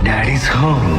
Daddy's home.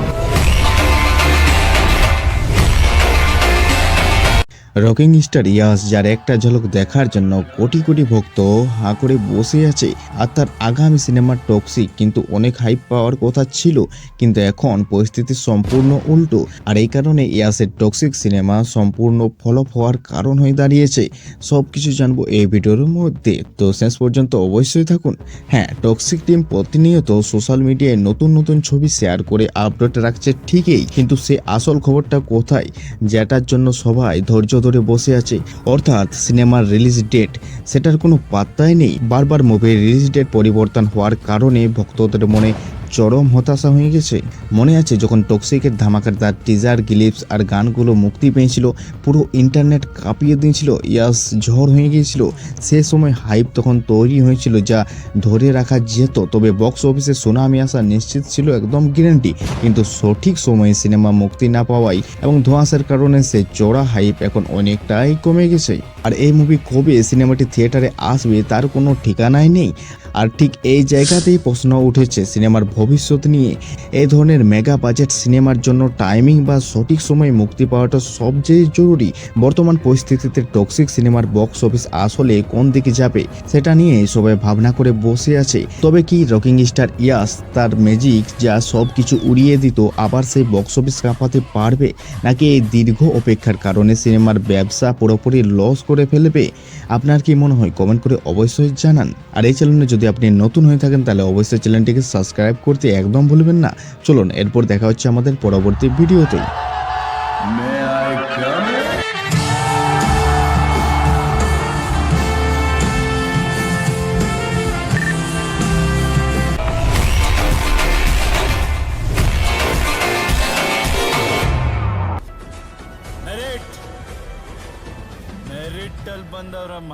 Rocking star ইয়াস, যার একটা ঝলক দেখার জন্য কোটি কোটি ভক্ত হাঁ করে বসে আছে। আর তার আগামী সিনেমা টক্সিক কিন্তু অনেক হাইপ পাওয়ার কথা ছিল, কিন্তু এখন পরিস্থিতি সম্পূর্ণ উল্টো। আর এই কারণে ইয়াসের টক্সিক সিনেমা সম্পূর্ণ ফ্লপ হওয়ার কারণ হয়ে দাঁড়িয়েছে। সব কিছু জানবো এই ভিডিওর মধ্যে, তো শেষ পর্যন্ত অবশ্যই থাকুন। হ্যাঁ, টক্সিক টিম প্রতিনিয়ত সোশ্যাল মিডিয়ায় নতুন নতুন ছবি শেয়ার করে আপডেট রাখছে ঠিকই, কিন্তু সে আসল খবরটা কোথায়, যেটার জন্য সবাই ধৈর্য ধরে বসে আছে, অর্থাৎ সিনেমার রিলিজ ডেট, সেটার কোনো পাত্তাই নেই। বারবার মুভির রিলিজ ডেট পরিবর্তন হওয়ার কারণে ভক্তদের মনে চরম হতাশা হয়ে গেছে। মনে আছে যখন টক্সিকের ধামাকাদার টিজার, গ্লিপস আর গানগুলো মুক্তি পেয়েছিল, পুরো ইন্টারনেট কাঁপিয়ে দিয়েছিল, ইয়াস ঝড় হয়ে গিয়েছিল। সে সময় হাইপ তখন তৈরি হয়েছিল যা ধরে রাখা যেত, তবে বক্স অফিসে সুনামি আসা নিশ্চিত ছিল, একদম গ্যারান্টি। কিন্তু সঠিক সময়ে সিনেমা মুক্তি না পাওয়ায় এবং ধোঁয়াশার কারণে সে চড়া হাইপ এখন অনেকটাই কমে গেছে। আর এই মুভি কবে সিনেমাটি থিয়েটারে আসবে তার কোনো ঠিকানাই নেই। আর ঠিক এই জায়গাতেই প্রশ্ন উঠেছে সিনেমার ভবিষ্যৎ নিয়ে। এই ধরনের মেগা বাজেট সিনেমার জন্য টাইমিং বা সঠিক সময়ে মুক্তি পাওয়াটা সবচেয়ে জরুরি। বর্তমান পরিস্থিতিতে টক্সিক সিনেমার বক্স অফিস আসলে কোন দিকে যাবে সেটা নিয়ে সবাই ভাবনা করে বসে আছে। তবে কি রকিং স্টার ইয়াস তার ম্যাজিক যা সব কিছু উড়িয়ে দিত আবার সেই বক্স অফিস কাঁপাতে পারবে, নাকি এই দীর্ঘ অপেক্ষার কারণে সিনেমার ব্যবসা পুরোপুরি লস করে ফেলবে? আপনার কি মনে হয় কমেন্ট করে অবশ্যই জানান। আর এই চ্যানেলে যদি আপনি নতুন হয়ে থাকেন তাহলে অবশ্যই চ্যানেলটিকে সাবস্ক্রাইব করতে একদম ভুলবেন না। চলুন এরপর দেখা হচ্ছে আমাদের পরবর্তী ভিডিওতে। May I come in? ಮೆರಿಟಲ್ ಬಂದವರಮ್ಮ.